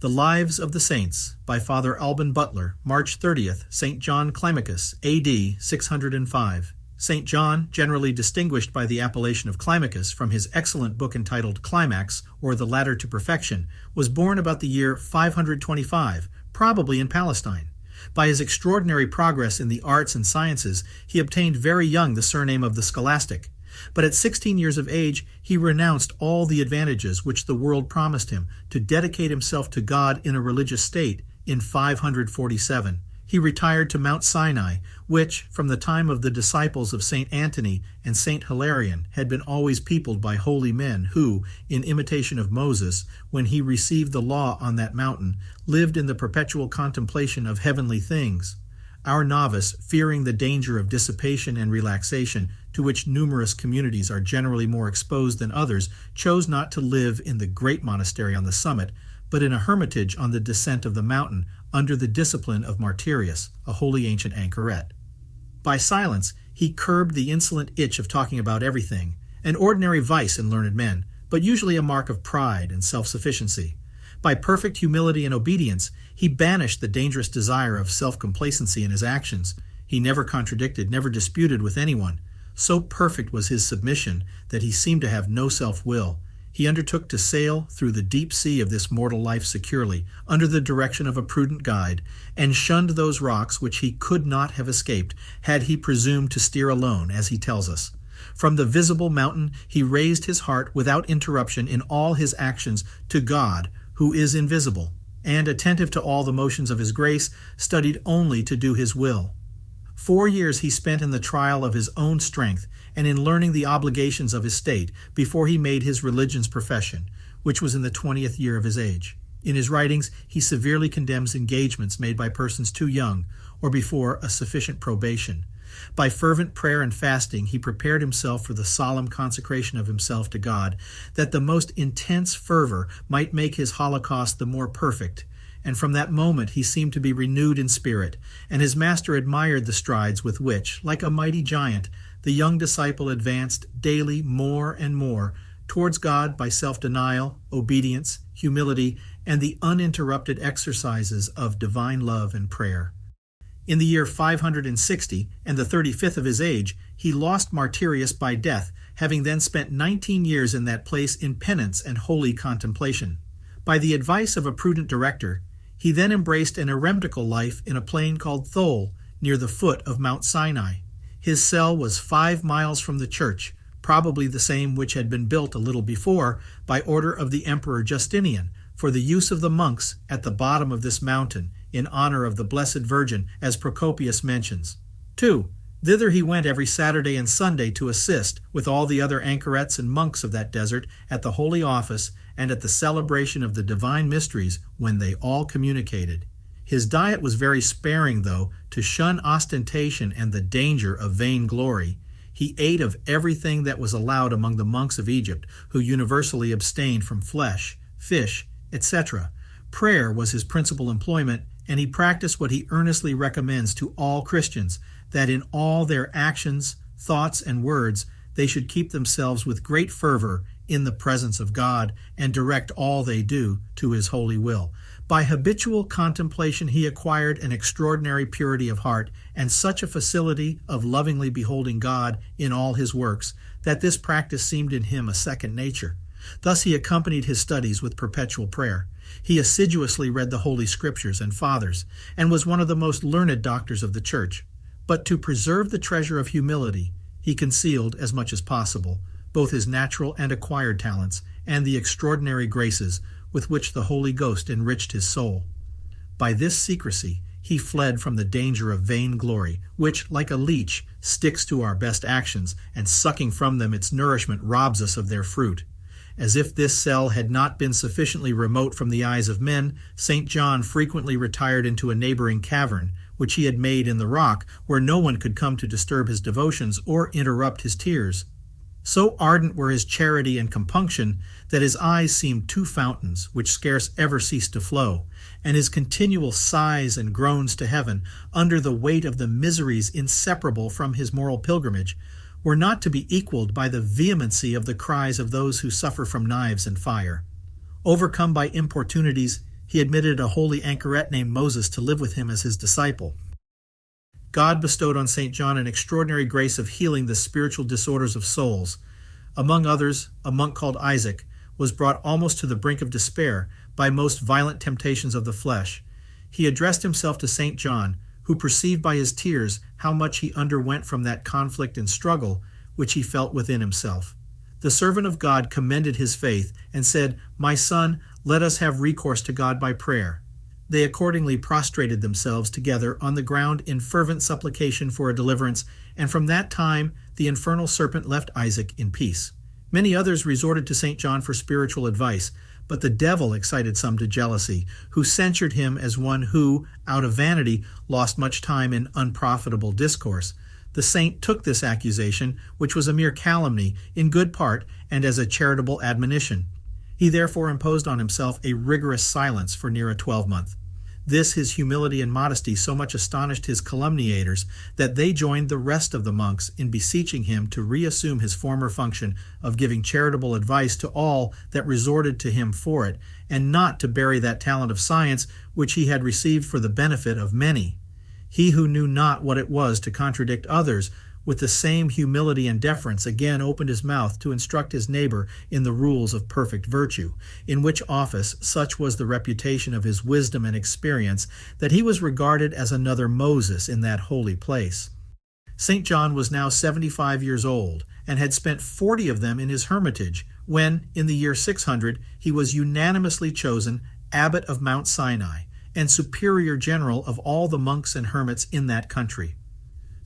The Lives of the Saints by Father Alban Butler, March 30th, St. John Climacus, A.D. 605. St. John, generally distinguished by the appellation of Climacus from his excellent book entitled Climax, or The Ladder to Perfection, was born about the year 525, probably in Palestine. By his extraordinary progress in the arts and sciences, he obtained very young the surname of the Scholastic. But at 16 years of age, he renounced all the advantages which the world promised him to dedicate himself to God in a religious state in 547. He retired to Mount Sinai, which, from the time of the disciples of St. Antony and St. Hilarion, had been always peopled by holy men who, in imitation of Moses, when he received the law on that mountain, lived in the perpetual contemplation of heavenly things. Our novice, fearing the danger of dissipation and relaxation, to which numerous communities are generally more exposed than others, chose not to live in the great monastery on the summit, but in a hermitage on the descent of the mountain, under the discipline of Martyrius, a holy ancient anchoret. By silence, he curbed the insolent itch of talking about everything, an ordinary vice in learned men, but usually a mark of pride and self-sufficiency. By perfect humility and obedience, he banished the dangerous desire of self-complacency in his actions. He never contradicted, never disputed with anyone. So perfect was his submission that he seemed to have no self-will. He undertook to sail through the deep sea of this mortal life securely, under the direction of a prudent guide, and shunned those rocks which he could not have escaped had he presumed to steer alone, as he tells us. From the visible mountain he raised his heart without interruption in all his actions to God, who is invisible, and, attentive to all the motions of his grace, studied only to do his will. 4 years he spent in the trial of his own strength and in learning the obligations of his state before he made his religion's profession, which was in the 20th year of his age. In his writings, he severely condemns engagements made by persons too young or before a sufficient probation. By fervent prayer and fasting, he prepared himself for the solemn consecration of himself to God, that the most intense fervor might make his holocaust the more perfect. And from that moment he seemed to be renewed in spirit, and his master admired the strides with which, like a mighty giant, the young disciple advanced daily more and more towards God by self-denial, obedience, humility, and the uninterrupted exercises of divine love and prayer. In the year 560, and the 35th of his age, he lost Martyrius by death, having then spent 19 years in that place in penance and holy contemplation. By the advice of a prudent director, he then embraced an eremitical life in a plain called Thol, near the foot of Mount Sinai. His cell was 5 miles from the church, probably the same which had been built a little before by order of the Emperor Justinian, for the use of the monks at the bottom of this mountain, in honor of the Blessed Virgin, as Procopius mentions. 2. Thither he went every Saturday and Sunday to assist, with all the other anchorets and monks of that desert, at the Holy Office and at the celebration of the divine mysteries when they all communicated. His diet was very sparing, though, to shun ostentation and the danger of vain glory. He ate of everything that was allowed among the monks of Egypt, who universally abstained from flesh, fish, etc. Prayer was his principal employment, and he practiced what he earnestly recommends to all Christians, that in all their actions, thoughts, and words they should keep themselves with great fervor in the presence of God and direct all they do to his holy will. By habitual contemplation he acquired an extraordinary purity of heart and such a facility of lovingly beholding God in all his works that this practice seemed in him a second nature. Thus he accompanied his studies with perpetual prayer. He assiduously read the Holy Scriptures and Fathers, and was one of the most learned doctors of the Church. But to preserve the treasure of humility, he concealed, as much as possible, both his natural and acquired talents, and the extraordinary graces with which the Holy Ghost enriched his soul. By this secrecy, he fled from the danger of vain glory, which, like a leech, sticks to our best actions, and sucking from them its nourishment robs us of their fruit. As if this cell had not been sufficiently remote from the eyes of men, St. John frequently retired into a neighboring cavern, which he had made in the rock, where no one could come to disturb his devotions or interrupt his tears. So ardent were his charity and compunction that his eyes seemed two fountains which scarce ever ceased to flow, and his continual sighs and groans to heaven, under the weight of the miseries inseparable from his moral pilgrimage, were not to be equaled by the vehemency of the cries of those who suffer from knives and fire. Overcome by importunities, he admitted a holy anchoret named Moses to live with him as his disciple. God bestowed on St. John an extraordinary grace of healing the spiritual disorders of souls. Among others, a monk called Isaac was brought almost to the brink of despair by most violent temptations of the flesh. He addressed himself to St. John, who perceived by his tears how much he underwent from that conflict and struggle which he felt within himself. The servant of God commended his faith and said, "My son, let us have recourse to God by prayer." They accordingly prostrated themselves together on the ground in fervent supplication for a deliverance, and from that time the infernal serpent left Isaac in peace. Many others resorted to St. John for spiritual advice, but the devil excited some to jealousy, who censured him as one who, out of vanity, lost much time in unprofitable discourse. The saint took this accusation, which was a mere calumny, in good part and as a charitable admonition. He therefore imposed on himself a rigorous silence for near a 12-month. This his humility and modesty so much astonished his calumniators that they joined the rest of the monks in beseeching him to reassume his former function of giving charitable advice to all that resorted to him for it, and not to bury that talent of science which he had received for the benefit of many. He who knew not what it was to contradict others, with the same humility and deference again opened his mouth to instruct his neighbor in the rules of perfect virtue, in which office such was the reputation of his wisdom and experience that he was regarded as another Moses in that holy place. St. John was now 75 years old, and had spent 40 of them in his hermitage, when, in the year 600, he was unanimously chosen Abbot of Mount Sinai, and superior general of all the monks and hermits in that country.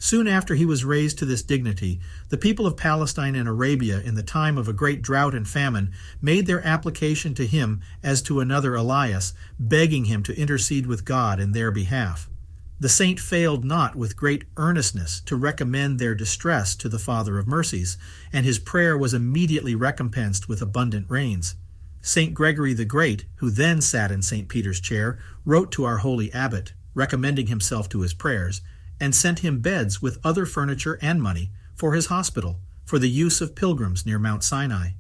Soon after he was raised to this dignity, the people of Palestine and Arabia, in the time of a great drought and famine, made their application to him as to another Elias, begging him to intercede with God in their behalf. The saint failed not with great earnestness to recommend their distress to the Father of mercies, and his prayer was immediately recompensed with abundant rains. St. Gregory the Great, who then sat in St. Peter's chair, wrote to our holy abbot, recommending himself to his prayers, and sent him beds with other furniture and money for his hospital, for the use of pilgrims near Mount Sinai.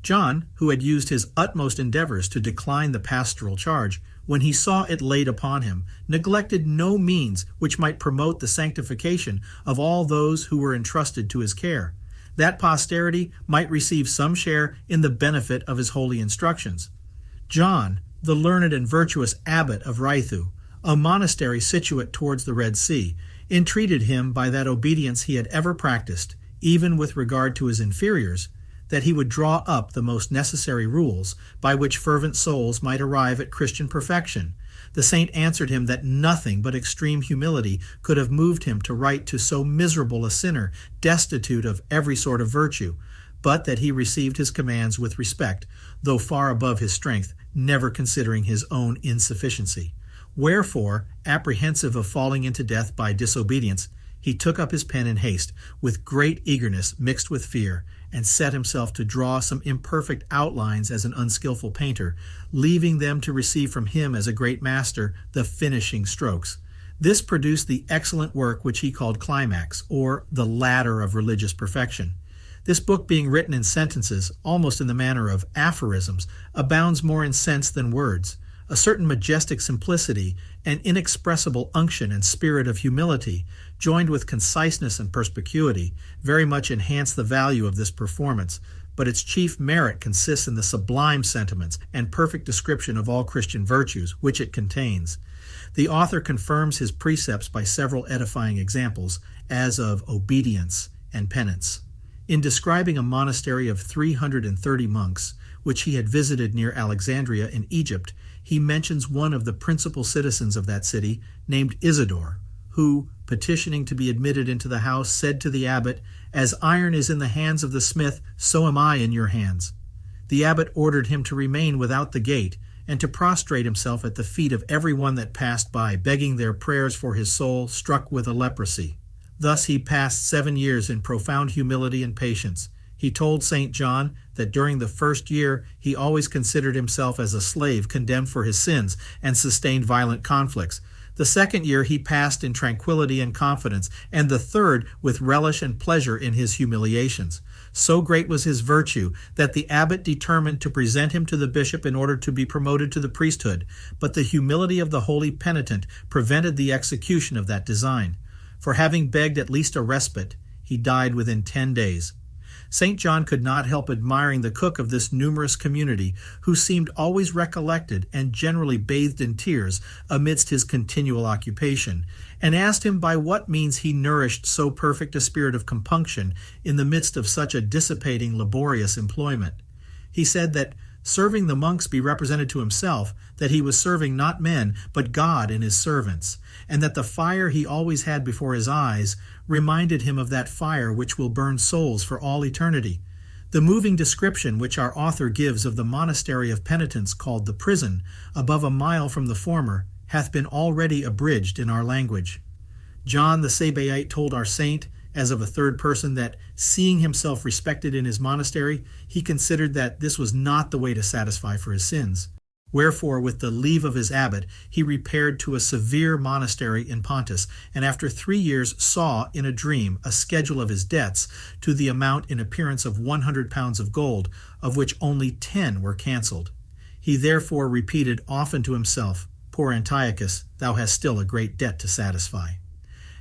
John, who had used his utmost endeavors to decline the pastoral charge, when he saw it laid upon him, neglected no means which might promote the sanctification of all those who were entrusted to his care, that posterity might receive some share in the benefit of his holy instructions. John, the learned and virtuous abbot of Raithu, a monastery situate towards the Red Sea, entreated him by that obedience he had ever practiced, even with regard to his inferiors, that he would draw up the most necessary rules by which fervent souls might arrive at Christian perfection. The saint answered him that nothing but extreme humility could have moved him to write to so miserable a sinner, destitute of every sort of virtue, but that he received his commands with respect, though far above his strength, never considering his own insufficiency. Wherefore, apprehensive of falling into death by disobedience, he took up his pen in haste, with great eagerness mixed with fear, and set himself to draw some imperfect outlines as an unskilful painter, leaving them to receive from him as a great master the finishing strokes. This produced the excellent work which he called Climax, or the Ladder of Religious Perfection. This book, being written in sentences, almost in the manner of aphorisms, abounds more in sense than words. A certain majestic simplicity, an inexpressible unction and spirit of humility, joined with conciseness and perspicuity, very much enhance the value of this performance, but its chief merit consists in the sublime sentiments and perfect description of all Christian virtues which it contains. The author confirms his precepts by several edifying examples, as of obedience and penance. In describing a monastery of 330 monks, which he had visited near Alexandria in Egypt, he mentions one of the principal citizens of that city, named Isidore, who, petitioning to be admitted into the house, said to the abbot, "As iron is in the hands of the smith, so am I in your hands." The abbot ordered him to remain without the gate, and to prostrate himself at the feet of every one that passed by, begging their prayers for his soul struck with a leprosy. Thus he passed 7 years in profound humility and patience. He told St. John that during the first year he always considered himself as a slave condemned for his sins and sustained violent conflicts. The second year he passed in tranquility and confidence, and the third with relish and pleasure in his humiliations. So great was his virtue that the abbot determined to present him to the bishop in order to be promoted to the priesthood, but the humility of the holy penitent prevented the execution of that design. For having begged at least a respite, he died within 10 days. St. John could not help admiring the cook of this numerous community, who seemed always recollected and generally bathed in tears amidst his continual occupation, and asked him by what means he nourished so perfect a spirit of compunction in the midst of such a dissipating, laborious employment. He said that, serving the monks be represented to himself, that he was serving not men, but God and his servants, and that the fire he always had before his eyes reminded him of that fire which will burn souls for all eternity. The moving description which our author gives of the monastery of penitents called the prison, above a mile from the former, hath been already abridged in our language. John the Sabaite told our saint, as of a third person, that, seeing himself respected in his monastery, he considered that this was not the way to satisfy for his sins. Wherefore, with the leave of his abbot, he repaired to a severe monastery in Pontus, and after 3 years saw in a dream a schedule of his debts, to the amount in appearance of 100 pounds of gold, of which only 10 were cancelled. He therefore repeated often to himself, "Poor Antiochus, thou hast still a great debt to satisfy."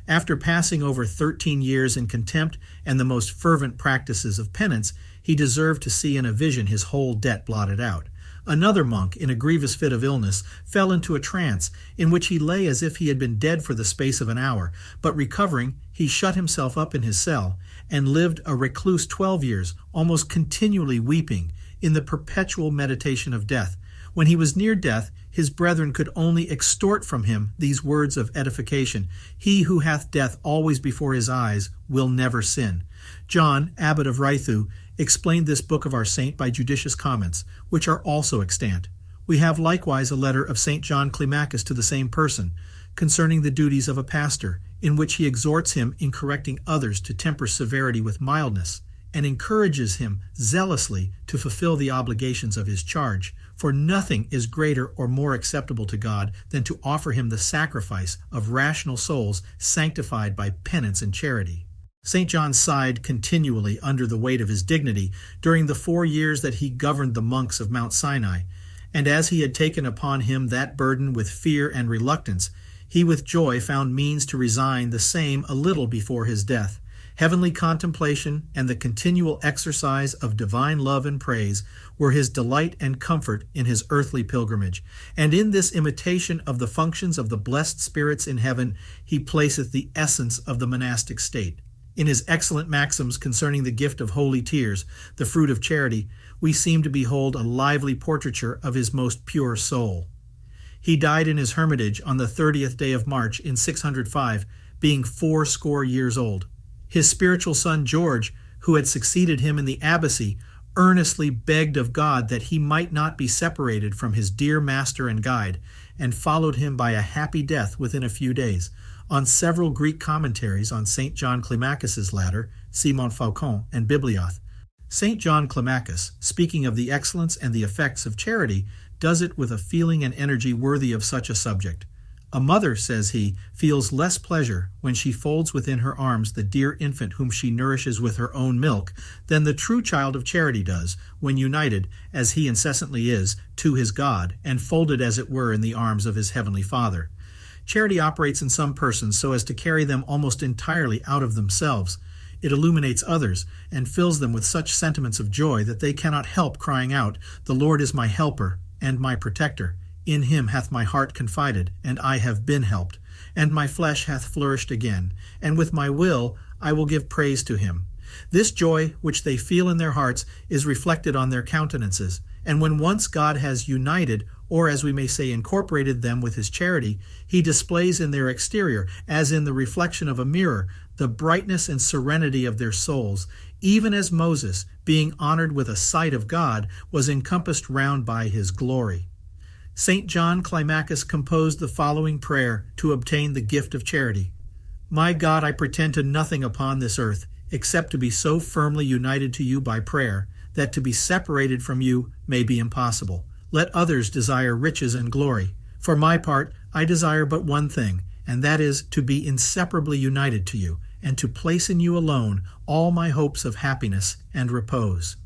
After passing over 13 years in contempt and the most fervent practices of penance, he deserved to see in a vision his whole debt blotted out. Another monk, in a grievous fit of illness, fell into a trance, in which he lay as if he had been dead for the space of an hour, but recovering, he shut himself up in his cell, and lived a recluse 12 years, almost continually weeping, in the perpetual meditation of death. When he was near death, his brethren could only extort from him these words of edification: "He who hath death always before his eyes will never sin." John, Abbot of Rythu, explained this book of our saint by judicious comments, which are also extant. We have likewise a letter of St. John Climacus to the same person, concerning the duties of a pastor, in which he exhorts him in correcting others to temper severity with mildness, and encourages him zealously to fulfill the obligations of his charge. For nothing is greater or more acceptable to God than to offer him the sacrifice of rational souls sanctified by penance and charity. St. John sighed continually under the weight of his dignity during the 4 years that he governed the monks of Mount Sinai, and as he had taken upon him that burden with fear and reluctance, he with joy found means to resign the same a little before his death. Heavenly contemplation and the continual exercise of divine love and praise were his delight and comfort in his earthly pilgrimage, and in this imitation of the functions of the blessed spirits in heaven he placeth the essence of the monastic state. In his excellent maxims concerning the gift of holy tears, the fruit of charity, we seem to behold a lively portraiture of his most pure soul. He died in his hermitage on the 30th day of March in 605, being 80 years old. His spiritual son George, who had succeeded him in the abbacy, earnestly begged of God that he might not be separated from his dear master and guide, and followed him by a happy death within a few days. On several Greek commentaries on St. John Climacus's ladder, see Montfaucon and Biblioth. St. John Climacus, speaking of the excellence and the effects of charity, does it with a feeling and energy worthy of such a subject. A mother, says he, feels less pleasure when she folds within her arms the dear infant whom she nourishes with her own milk than the true child of charity does when united, as he incessantly is, to his God, and folded as it were in the arms of his heavenly Father. Charity operates in some persons so as to carry them almost entirely out of themselves. It illuminates others and fills them with such sentiments of joy that they cannot help crying out, "The Lord is my helper and my protector. In him hath my heart confided, and I have been helped, and my flesh hath flourished again, and with my will I will give praise to him." This joy which they feel in their hearts is reflected on their countenances, and when once God has united, or as we may say incorporated them with his charity, he displays in their exterior, as in the reflection of a mirror, the brightness and serenity of their souls, even as Moses, being honored with a sight of God, was encompassed round by his glory. St. John Climacus composed the following prayer to obtain the gift of charity. "My God, I pretend to nothing upon this earth, except to be so firmly united to you by prayer, that to be separated from you may be impossible. Let others desire riches and glory. For my part, I desire but one thing, and that is to be inseparably united to you, and to place in you alone all my hopes of happiness and repose.